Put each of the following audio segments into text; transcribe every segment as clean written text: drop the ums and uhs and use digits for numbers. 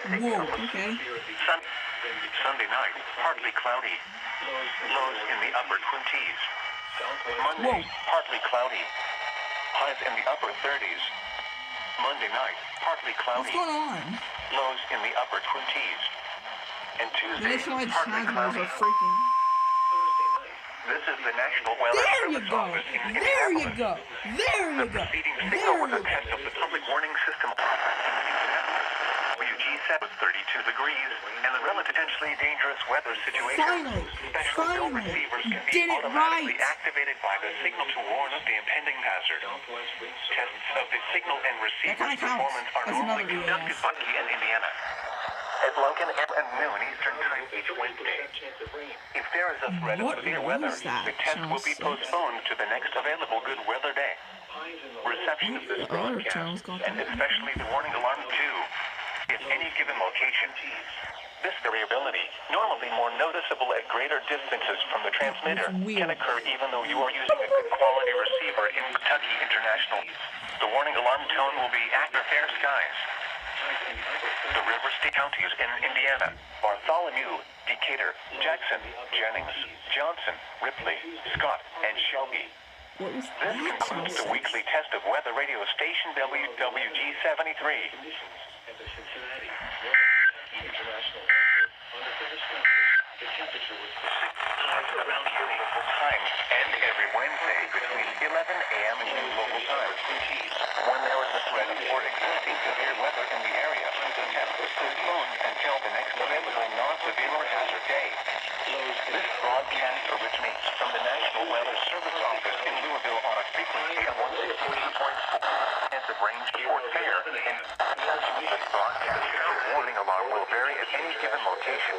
Whoa, okay. Sunday night, partly cloudy. Lows in the upper 20s. Monday, partly cloudy. Highs in the upper 30s. Monday night, partly cloudy. What's going on? Lows in the upper 20s. And Tuesday, Nationwide partly Chasmos cloudy. are freaking. This is the National Weather There you Service go! Office in There you Indianapolis. go! There you The go! preceding There signal was you a go! test of the public warning system. WG7 was 32 degrees, and the relative potentially dangerous weather situation. Special bill Finally! receivers can be Did it automatically right! activated by the signal to warn of the impending hazard. Tests of the signal and receiver's kinda counts performance are as normally another conducted EAS. by in Indiana. At Logan and noon Eastern Time each Wednesday. If there is a threat of What severe was weather, that? the test will be Channel 6? postponed to the next available good weather day. Reception of this The other broadcast, channels got and that. especially the warning alarm too, at any given location. This variability, normally more noticeable at greater distances from the transmitter, can occur even though you are using a good quality receiver in Kentucky International. The warning alarm tone will be after fair skies. The river state counties in Indiana: Bartholomew, Decatur, Jackson, Jennings, Johnson, Ripley, Scott, and Shelby. What was This that? concludes the weekly test of weather radio station WWG73. Around your local time, and every Wednesday between 11 a.m. and noon local time. When there is a threat or existing severe weather in the area, the test is postponed until the next available non-severe or hazard day. This broadcast originates from the National Weather Service Office in Louisville on a frequency of 162.4 comprehensive range for fair, and this broadcast warning alarm will vary at any given location.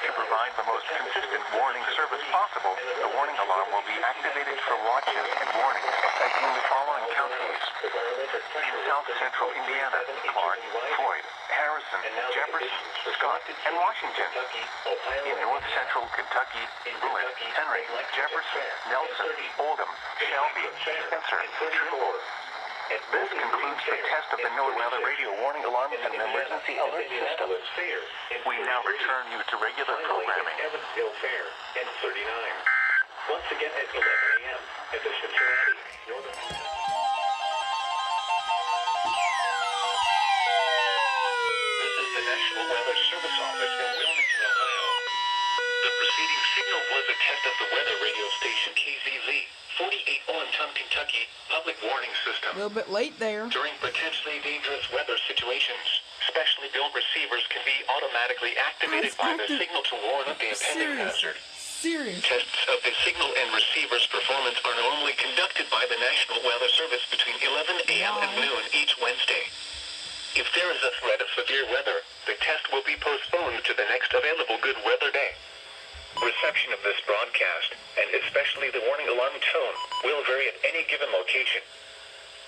To provide the most consistent warning service possible, the warning alarm will be activated for watches and warnings affecting the following counties: in South Central Indiana, Clark, Floyd, Harrison, Jefferson, Scott, and Washington. In North Central Kentucky, Bruin, Henry, Jefferson, Nelson, Oldham, Shelby, Spencer, Trimble. This concludes the test of the NOAA Weather Radio Warning Alarm and Emergency Alert System. We now return you to regular programming. Evansville Fair and 39. Once again at 11 a.m. at the Cincinnati Northern. This is the National Weather Service Office in Wilmington, Ohio. The preceding signal was a test of the weather radio station KZZ 48 Olenton, Kentucky public warning system. A little bit late there. During potentially dangerous weather situations, specially built receivers can be automatically activated by the signal to warn of the impending hazard. Seriously. Tests of the signal and receiver's performance are normally conducted by the National Weather Service between 11 a.m. and noon each Wednesday. If there is a threat of severe weather, the test will be postponed to the next available good weather day. Reception of this broadcast, and especially the warning alarm tone, will vary at any given location.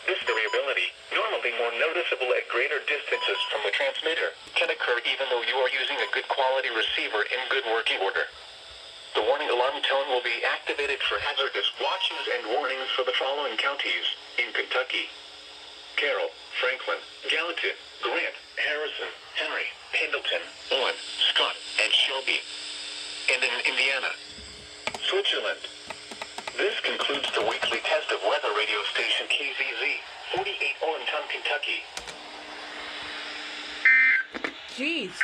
This variability, normally more noticeable at greater distances from the transmitter, can occur even though you are using a good quality receiver in good working order. The warning alarm tone will be activated for hazardous watches and warnings for the following counties in Kentucky: Carroll, Franklin, Gallatin, Grant, Harrison, Henry, Pendleton, Owen, Scott, and Shelby. And in Indiana, Switzerland. This concludes the weekly test of weather radio station KZZ 48 Olenton, Kentucky. Jeez.